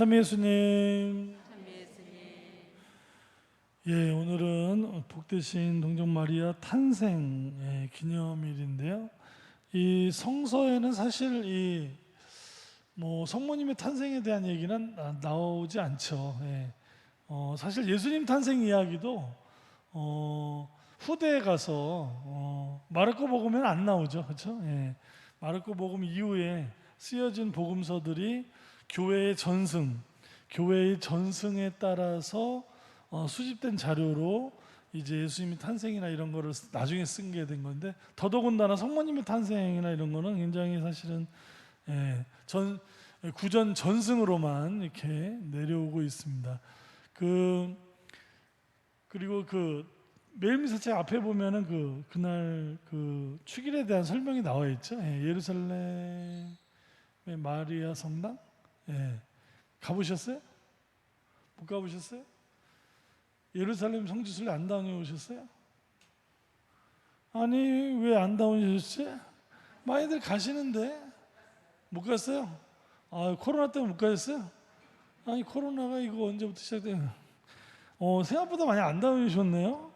참 예수님. 참 예수님. 예, 오늘은 복되신 동정 마리아 탄생 기념일인데요. 이 성서에는 사실 이 성모님의 탄생에 대한 얘기는 나오지 않죠. 예. 사실 예수님 탄생 이야기도 후대에 가서 마르코 복음에는 안 나오죠, 그렇죠? 예. 마르코 복음 이후에 쓰여진 복음서들이 교회의 전승에 따라서 수집된 자료로 이제 예수님의 탄생이나 이런 거를 나중에 쓴 게 된 건데, 더더군다나 성모님의 탄생이나 이런 거는 굉장히 사실은 구전 전승으로만 이렇게 내려오고 있습니다. 그리고 매일미사책 앞에 보면은 그날 축일에 대한 설명이 나와 있죠. 예루살렘의 마리아 성당. 가보셨어요? 못 가보셨어요? 예루살렘 성지순례 안 다녀오셨어요? 아니, 왜 안 다녀오셨지? 많이들 가시는데 못 갔어요? 코로나 때문에 못 가셨어요? 아니, 코로나가 이거 언제부터 시작돼요? 생각보다 많이 안 다녀오셨네요.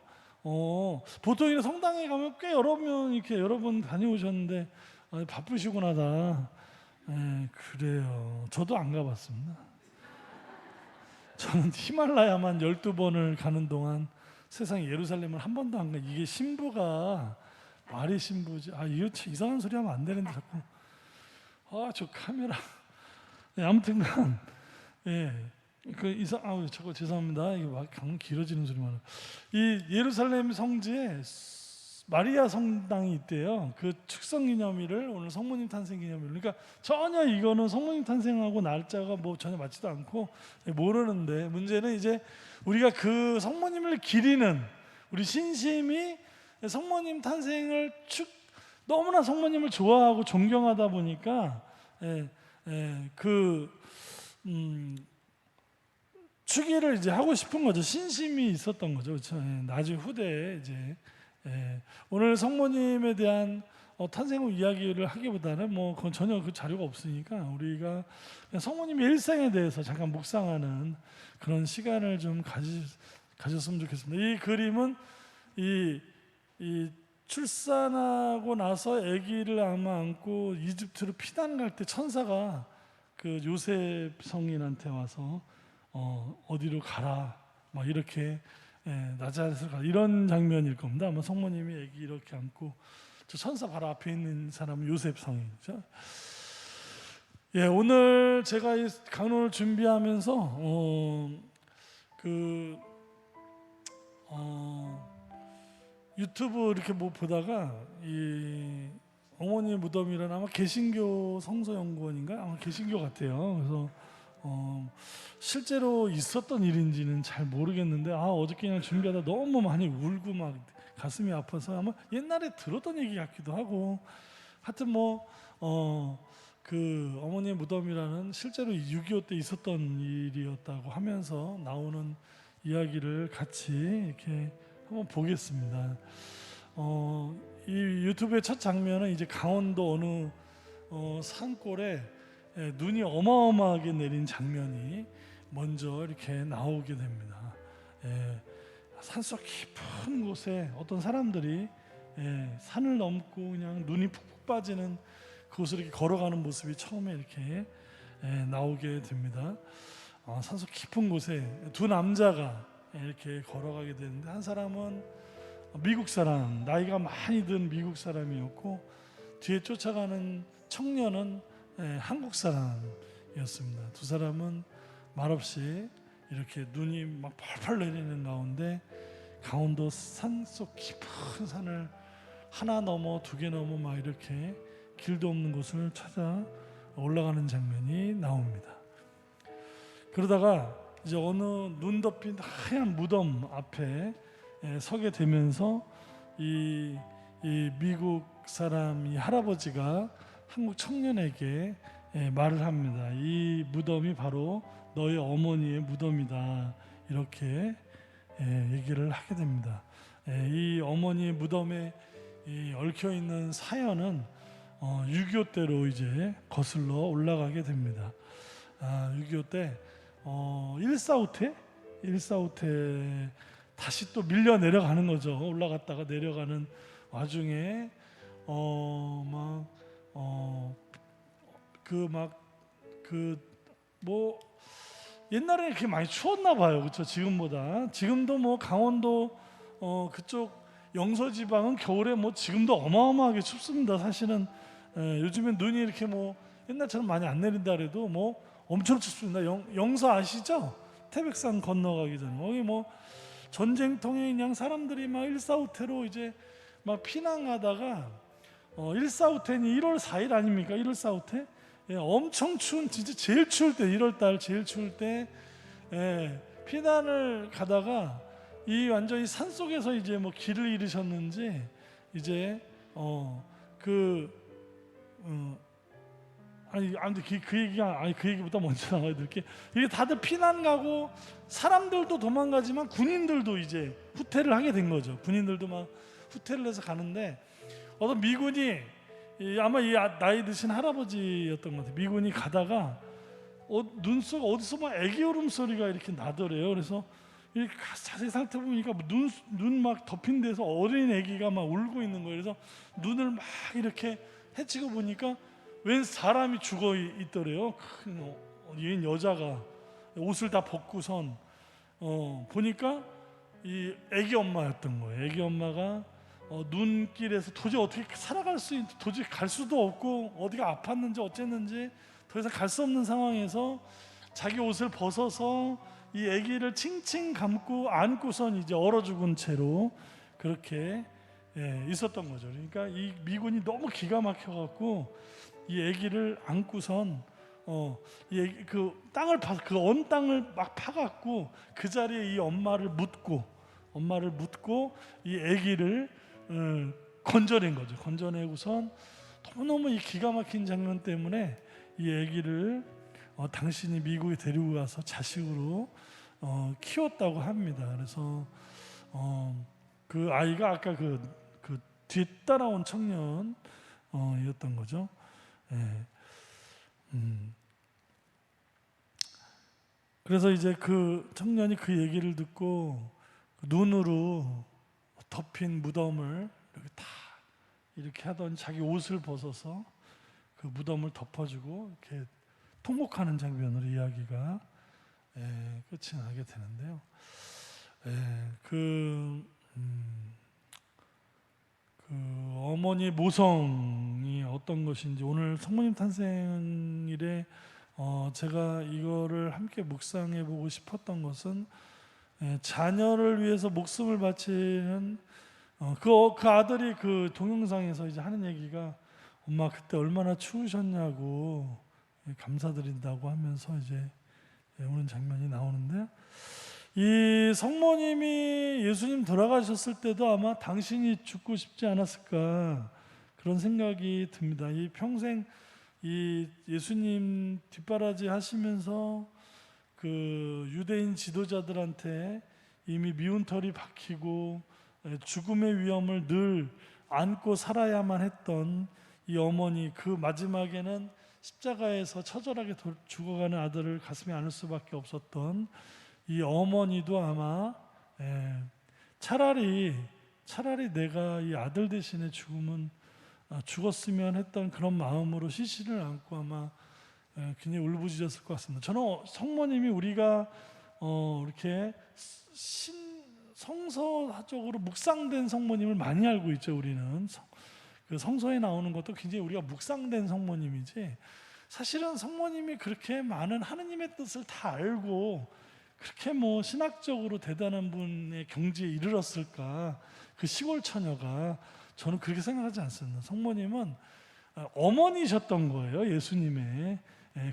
보통 이런 성당에 가면 꽤 여러 번 다녀오셨는데 바쁘시구나 다. 그래요. 저도 안 가봤습니다. 저는 히말라야만 12번을 가는 동안 세상 예루살렘을 한 번도 안 가. 이게 신부가 말이 신부지. 이거 이상한 소리 하면 안 되는데 자꾸. 저 카메라. 아무튼간 자꾸 죄송합니다. 이게 막 길어지는 소리만. 이 예루살렘 성지에 마리아 성당이 있대요. 그 축성기념일을 오늘 성모님 탄생 기념일. 그러니까 전혀 이거는 성모님 탄생하고 날짜가 전혀 맞지도 않고 모르는데, 문제는 이제 우리가 그 성모님을 기리는 우리 신심이 성모님 탄생을 너무나 성모님을 좋아하고 존경하다 보니까 축일을 이제 하고 싶은 거죠. 신심이 있었던 거죠. 그렇죠? 나중에 후대에 이제 오늘 성모님에 대한 탄생 후 이야기를 하기보다는 그건 전혀 그 자료가 없으니까 우리가 그냥 성모님의 일생에 대해서 잠깐 묵상하는 그런 시간을 좀 가졌으면 좋겠습니다. 이 그림은 이 출산하고 나서 아기를 안고 이집트로 피난 갈 때 천사가 그 요셉 성인한테 와서 어디로 가라 막 이렇게 나자렛으로 가라 이런 장면일 겁니다. 아마 성모님이 아기 이렇게 안고 저 천사 바로 앞에 있는 사람은 요셉 성인이죠. 오늘 제가 이 강론을 준비하면서 유튜브 이렇게 보다가 이 어머니의 무덤이라는 아마 개신교 성서연구원인가 아마 개신교 같아요. 그래서 실제로 있었던 일인지는 잘 모르겠는데 어저께 그냥 준비하다 너무 많이 울고 막 가슴이 아파서 아마 옛날에 들었던 얘기 같기도 하고, 하여튼 그 어머니의 무덤이라는 실제로 6.25 때 있었던 일이었다고 하면서 나오는 이야기를 같이 이렇게 한번 보겠습니다. 이 유튜브의 첫 장면은 이제 강원도 어느 산골에 눈이 어마어마하게 내린 장면이 먼저 이렇게 나오게 됩니다. 산속 깊은 곳에 어떤 사람들이 산을 넘고 그냥 눈이 푹푹 빠지는 그곳을 이렇게 걸어가는 모습이 처음에 이렇게 나오게 됩니다. 산속 깊은 곳에 두 남자가 이렇게 걸어가게 되는데, 한 사람은 미국 사람, 나이가 많이 든 미국 사람이었고 뒤에 쫓아가는 청년은 한국 사람이었습니다. 두 사람은 말없이 이렇게 눈이 막 펄펄 내리는 가운데 강원도 산속 깊은 산을 하나 넘어 두 개 넘어 막 이렇게 길도 없는 곳을 찾아 올라가는 장면이 나옵니다. 그러다가 이제 어느 눈 덮인 하얀 무덤 앞에 서게 되면서 이 미국 사람 이 할아버지가 한국 청년에게 말을 합니다. 이 무덤이 바로 너의 어머니의 무덤이다, 이렇게 얘기를 하게 됩니다. 이 어머니의 무덤에 얽혀 있는 사연은 6.25 때로 이제 거슬러 올라가게 됩니다. 6.25 때 145태 다시 또 밀려 내려가는 거죠. 올라갔다가 내려가는 와중에 뭐 옛날에 그렇게 많이 추웠나 봐요. 그렇죠? 지금보다. 지금도 뭐 강원도 그쪽 영서 지방은 겨울에 뭐 지금도 어마어마하게 춥습니다. 사실은 요즘엔 눈이 이렇게 뭐 옛날처럼 많이 안 내린다 그래도 뭐 엄청 춥습니다. 영서 아시죠? 태백산 건너가기 전에 거기 뭐 전쟁통에 그냥 사람들이 막 145태로 이제 막 피난하다가 145태니 1월 4일 아닙니까? 1월 4호태? 예, 엄청 추운 진짜 제일 추울 때 1월달 제일 추울 때 피난을 가다가 이 완전히 산 속에서 이제 뭐 길을 잃으셨는지 이제 그 얘기보다 먼저 나와야 될 게 이게 다들 피난 가고 사람들도 도망가지만 군인들도 이제 후퇴를 하게 된 거죠. 군인들도 막 후퇴를 해서 가는데 어떤 미군이 아마 이 나이 드신 할아버지였던 것 같아요. 미군이 가다가 눈속 어디서 막 애기 울음소리가 이렇게 나더래요. 그래서 이렇게 자세히 살펴보니까 눈 막 덮인 데서 어린 애기가 막 울고 있는 거예요. 그래서 눈을 막 이렇게 헤치고 보니까 웬 사람이 죽어 있더래요. 큰 여자가 옷을 다 벗고선 보니까 이 애기 엄마였던 거예요. 애기 엄마가 눈길에서 도저히 어떻게 도저히 갈 수도 없고 어디가 아팠는지 어쨌는지 더 이상 갈 수 없는 상황에서 자기 옷을 벗어서 이 아기를 칭칭 감고 안고선 이제 얼어 죽은 채로 그렇게 있었던 거죠. 그러니까 이 미군이 너무 기가 막혀갖고 이 아기를 안고선 그 땅을 그 땅을 막 파갖고 그 자리에 이 엄마를 묻고 이 아기를 건져낸 거죠. 건져내고선 너무너무 이 기가 막힌 장면 때문에 이 아기를 당신이 미국에 데리고 가서 자식으로 키웠다고 합니다. 그래서 그 아이가 아까 그 뒤따라온 청년이었던 거죠. 그래서 이제 그 청년이 그 얘기를 듣고 눈으로 덮인 무덤을 이렇게 하던 자기 옷을 벗어서 그 무덤을 덮어주고 이렇게 통곡하는 장면으로 이야기가 끝이 나게 되는데요. 그 어머니 모성이 어떤 것인지 오늘 성모님 탄생일에 제가 이거를 함께 묵상해 보고 싶었던 것은 자녀를 위해서 목숨을 바치는 그 아들이 그 동영상에서 이제 하는 얘기가 엄마 그때 얼마나 추우셨냐고 감사드린다고 하면서 이제 오는 장면이 나오는데 이 성모님이 예수님 돌아가셨을 때도 아마 당신이 죽고 싶지 않았을까 그런 생각이 듭니다. 이 평생 이 예수님 뒷바라지 하시면서 그 유대인 지도자들한테 이미 미운 털이 박히고 죽음의 위험을 늘 안고 살아야만 했던 이 어머니, 그 마지막에는 십자가에서 처절하게 죽어가는 아들을 가슴에 안을 수밖에 없었던 이 어머니도 아마 차라리 내가 이 아들 대신에 죽었으면 했던 그런 마음으로 시신을 안고 아마 굉장히 울부짖었을 것 같습니다. 저는 성모님이 우리가 이렇게 성서적으로 묵상된 성모님을 많이 알고 있죠. 우리는 그 성서에 나오는 것도 굉장히 우리가 묵상된 성모님이지 사실은 성모님이 그렇게 많은 하느님의 뜻을 다 알고 그렇게 뭐 신학적으로 대단한 분의 경지에 이르렀을까 그 시골 처녀가 저는 그렇게 생각하지 않습니다. 성모님은 어머니셨던 거예요. 예수님의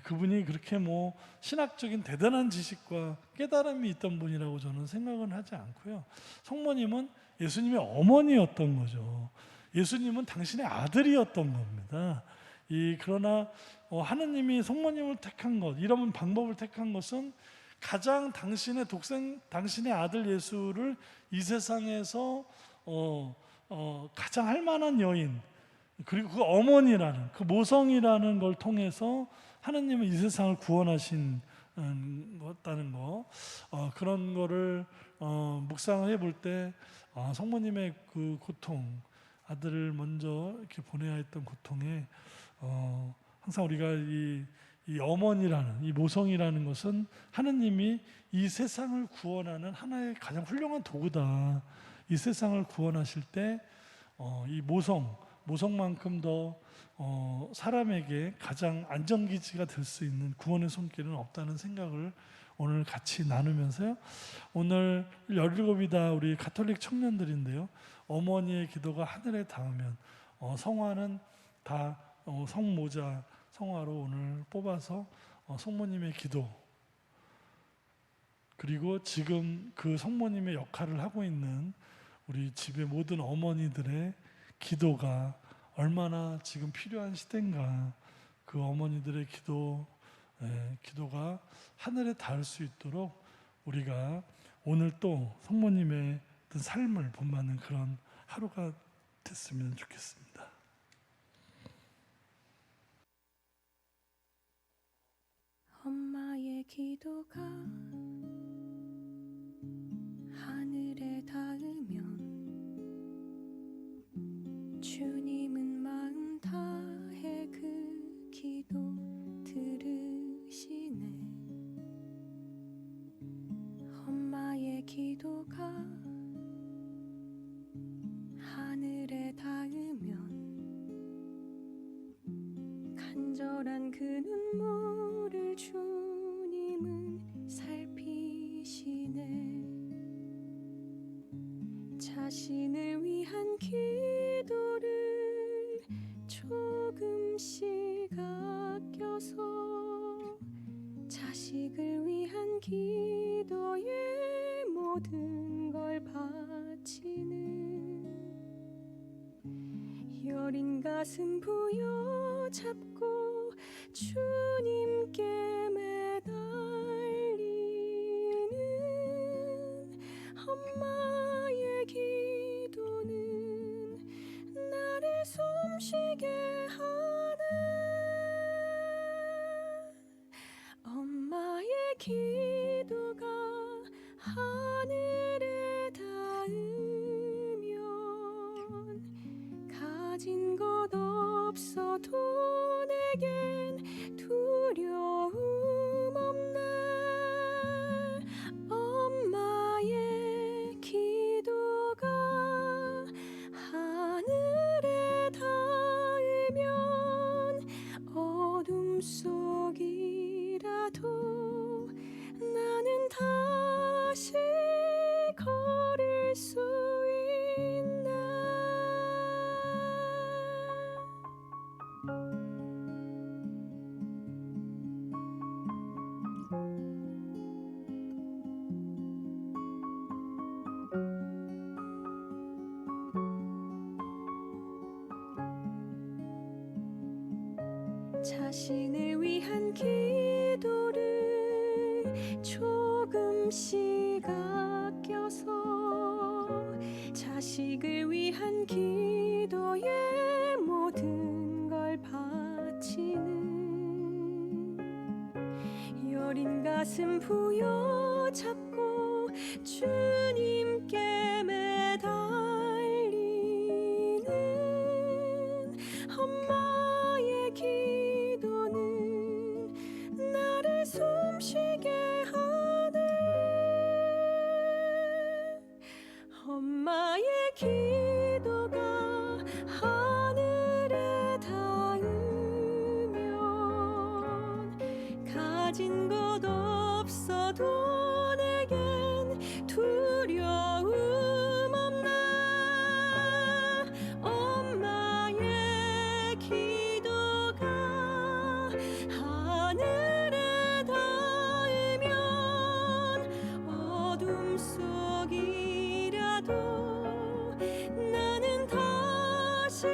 그분이 그렇게 뭐 신학적인 대단한 지식과 깨달음이 있던 분이라고 저는 생각은 하지 않고요. 성모님은 예수님의 어머니였던 거죠. 예수님은 당신의 아들이었던 겁니다. 그러나 하느님이 성모님을 택한 것, 이런 방법을 택한 것은 가장 당신의 아들 예수를 이 세상에서 가장 할 만한 여인, 그리고 그 어머니라는 그 모성이라는 걸 통해서 하느님은 이 세상을 구원하신 다는 거, 그런 거를 묵상해 볼 때 성모님의 그 고통, 아들을 먼저 이렇게 보내야 했던 고통에 항상 우리가 이 어머니라는 이 모성이라는 것은 하느님이 이 세상을 구원하는 하나의 가장 훌륭한 도구다. 이 세상을 구원하실 때 이 모성만큼 더 사람에게 가장 안전기지가 될 수 있는 구원의 손길은 없다는 생각을 오늘 같이 나누면서요. 오늘 17이다 우리 가톨릭 청년들인데요. 어머니의 기도가 하늘에 닿으면 성화는 다 성모자 성화로 오늘 뽑아서 성모님의 기도, 그리고 지금 그 성모님의 역할을 하고 있는 우리 집의 모든 어머니들의 기도가 얼마나 지금 필요한 시대인가. 그 어머니들의 기도가 하늘에 닿을 수 있도록 우리가 오늘 또 성모님의 어떤 삶을 본받는 그런 하루가 됐으면 좋겠습니다. 엄마의 기도가 하늘에 닿으면 주님은 마음 다해 그 기도 들으시네. 엄마의 기도가 하늘에 닿으면 간절한 그 눈물을 주님은 살피시네. 자신을 위한 기도를 조금씩 아껴서 자식을 위한 기도에 모든 걸 바치는 여린 가슴 부여잡고 주님께 매달리는 엄마의 기도는 나를 숨쉬게 하네. 엄마의 기도가 하늘에 닿으면 가진 것 없어도 내겐 두려움 없네. 엄마의 기도가 하늘에 닿으면 어둠 속이라도 나는 다시 걸을 수 있네. 자신을 위한 기도를 조금씩 아껴서 자식을 위한 기도에 모든 걸 바치는 여린 가슴 부여잡고 주님께 매달리는 엄마의 기도는 나를 숨쉬게 하네. 엄마의 기도가 하늘에 닿으면 가진 것 없어도 내겐 두려움 없네. 엄마의 기도가 하늘에 닿으면 어둠 속이라도 나는 다시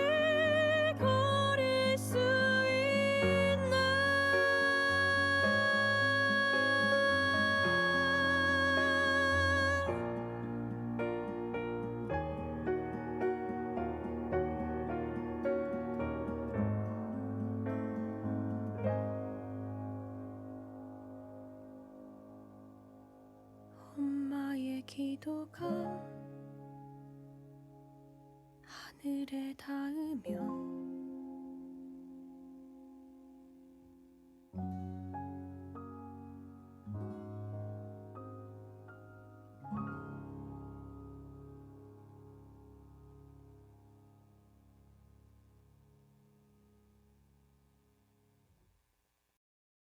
걸을 수 있네. 기도가 하늘에 닿으면